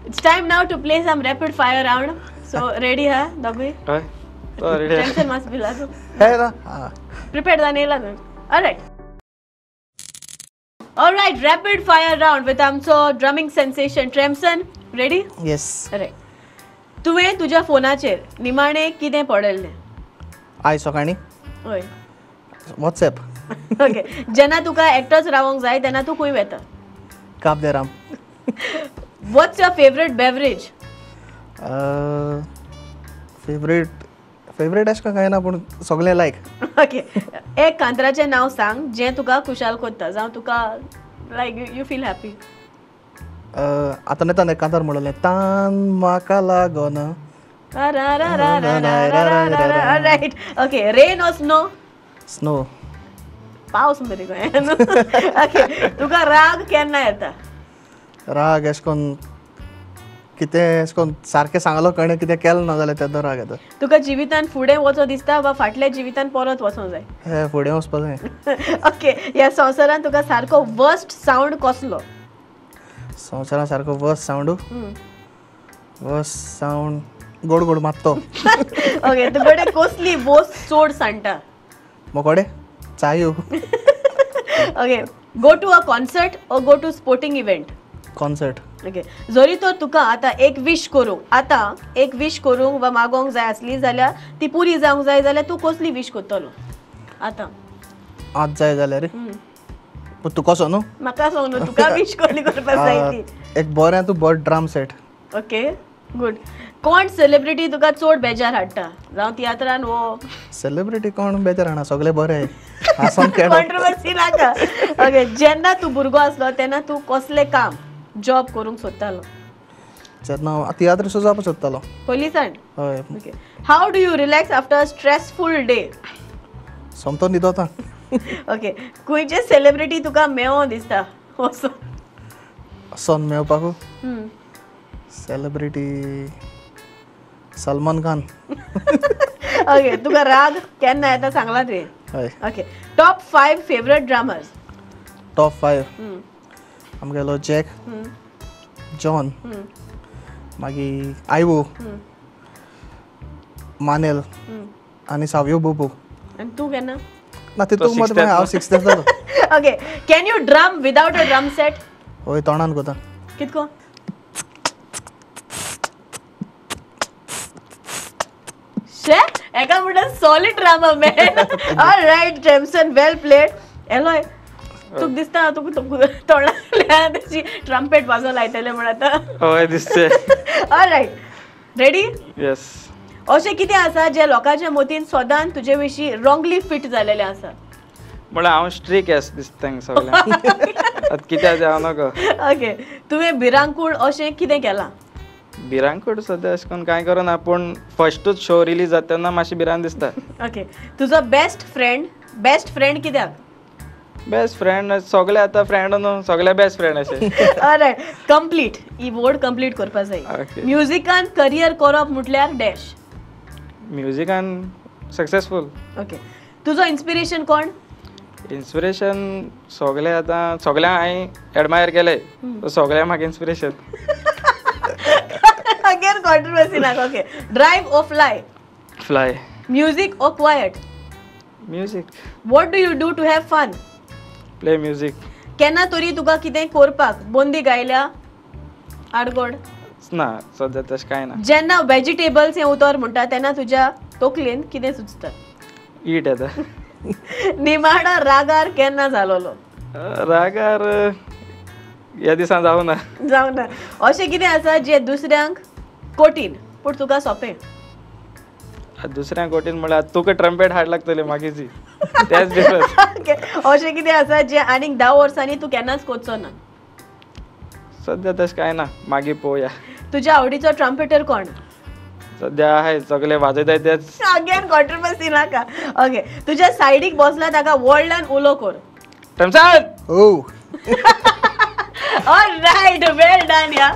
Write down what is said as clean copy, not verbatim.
It's time now to play some rapid fire round. So ready ha, Dogby? Hi. Oh, ready. Tension must be lazo. Hey da. Prepared da nela na. All right, rapid fire round with आमचो drumming sensation Tremson. Ready? Yes. Alright. तुवें तुज्या फोनाचेर निमाणे कितें पडलें? I सकाळी होय. WhatsApp. Okay. जेन्ना तुका एकटोच रावंक जाय तेन्ना तूं खंय वेता? काब दे Ram. What's your favorite beverage? Favourite अशें काय ना पूण सगळें लायक. ओके. एक कांतराचें नांव सांग जें तुका खुशाल कोत्ता जावं तुका लायक यू फील हॅपी. आतां नेता कांतार म्हणलें तान म्हाका लागोन. Right. Okay. Rain or snow? Snow. पावस मरे गोंयान. ओके. तुका राग केन्ना येता? राग अशें करून कितें अशें करून सारकें सांगलो कळ्ळें कितें केलें ना जाल्यार तेदो राग येता. तुका जिवितान फुडें वचो दिसता वा फाटल्या जिवितान परत वचों जाय? हे फुडें वचपाक जाय. ओके. ह्या संवसारान तुका सारको वर्स्ट सावंड कसलो? संवसारा सारको वर्स्ट सावंड गोड गोड मात्तो. ओके. तुकडे कसली बोस चोड सांडटा? मोकोडे चायो. Okay. Go to a concert or go to sporting event? Concert. Okay. जरी तर तुका आतां एक विश करूंक वा मागोंक जाय आसली जाल्यार ती पुरी जावंक जाय जाल्यार तूं कसली विश करतलो आतां? आज जाय जाल्यार पूण तूं कसो न्हू. म्हाका सांग न्हू तुका विश कसली करपाक जाय ती. एक बरें तूं बरो ड्रम सेट. ओके. गुड. कोण सेलिब्रिटी तुका चड बेजार हाडटा जावं तियात्रान वो? सेलिब्रिटी कोण बेजार हाडना सगळे बरे आसन केडो. कॉन्ट्रोवर्सी नाका. ओके. जेन्ना तूं भुरगो आसलो तेन्ना तूं कसलें काम जॉब करूंक सोदतालो? जेन्ना तियात्र शो जावपाक सोदतालो. पयलींसान? हय. Okay. How do you relax after a stressful day? सोमतो न्हिदोता. ओके. खंयचे सेलिब्रिटी तुका मेळो दिसता असो? सोन मेळपाकू सेलिब्रिटी सलमान खान. ओके. तुका राग केन्ना येता सांगला तुवें? हय. Okay. Top 5 favourite drummers? Top 5 आमगेलो जॅक, जॉन, मागीर आयवो, मानेल आनी सावियो बुबू. आनी तूं केन्ना? ना तितूंक मत हांव 6th जालो. Okay. Can you drum without a drum set? हय तोंडान कोता. कितको? शे एका म्हणटा सॉलिड ड्रामा मॅन. ऑलराइट ट्रेमसन, वेल प्लेड. एलोय तुका दिसता तुका तोंडान तेची ट्रम्पेट वाजो लायतले म्हण आतां? हय दिसते. ऑलराइट. रेडी? येस. अशें कितें आसा जे लोकांच्या मतीन सदांच तुजे विशीं रॉंगली फिट जालेलें आसा? म्हळ्यार हांव स्ट्रीक दिसता तांकां सगळ्यांक. आतां कित्याक जावं नाका. ओके. तुवें भिरांकूळ अशें कितें केलां? भिरांकूळ सद्या अशें करून कांय करना पूण फस्टूच शो रिलीज जाता तेन्ना मातशी भिरांत दिसता. ओके. तुजो बेस्ट फ्रेंड कित्याक? बेस्ट फ्रेंड सगळे आतां फ्रेंड न्हू सगळे बेस्ट फ्रेंड अशे. ऑलराइट. कंप्लीट ही वर्ड कंप्लीट करपाक जाय. म्युजिकान करियर करप म्हटल्यार डॅश? म्युजिकान सक्सेसफूल. ओके. तुजो इन्स्पिरेशन कोण? इन्स्पिरेशन सगळे आतां सगळ्यांक हांवें एडमायर केले सगळे म्हाका इन्स्पिरेशन. अगेन कॉन्ट्रोवर्सी नाका. ओके. ड्राइव और फ्लाय? फ्लाय. म्युजिक और quiet? Music. What do you do to have fun? Play music. केन्ना तरी तुका कितें करपाक बंदी गायल्या आडगोड? ना सद्या तशें कांय ना. जेन्ना वेजिटेबल्स हें उतर म्हणटा तेन्ना तुज्या तोकलेन कितें सुचता? ईट येता. निमाणो रागार केन्ना जालोलो? रागार ह्या दिसान जावं ना. अशें कितें आसा जें दुसऱ्यांक कठीण पूण तुका सोंपें? दुसऱ्यांक कठीण म्हळ्यार तुका ट्रम्पेट हाड लागतली मागीची तेच डिफरन्स. अशें कितें आसा जें आनीक 10 वर्सांनी तूं केन्नाच कोचचो ना? सद्या तशें कांय ना मागीर पळोवया. तुज्या आवडीचो ट्रम्पेटर कोण? सद्या आहे सगळे वाजयताय तेच. अगेन कॉन्ट्रोवर्सी नाका. ओके. तुज्या सायडीक बसला ताका व्हडल्यान उलो कर. ट्रम्सन. ओ. ऑलराइट. वेल डन या.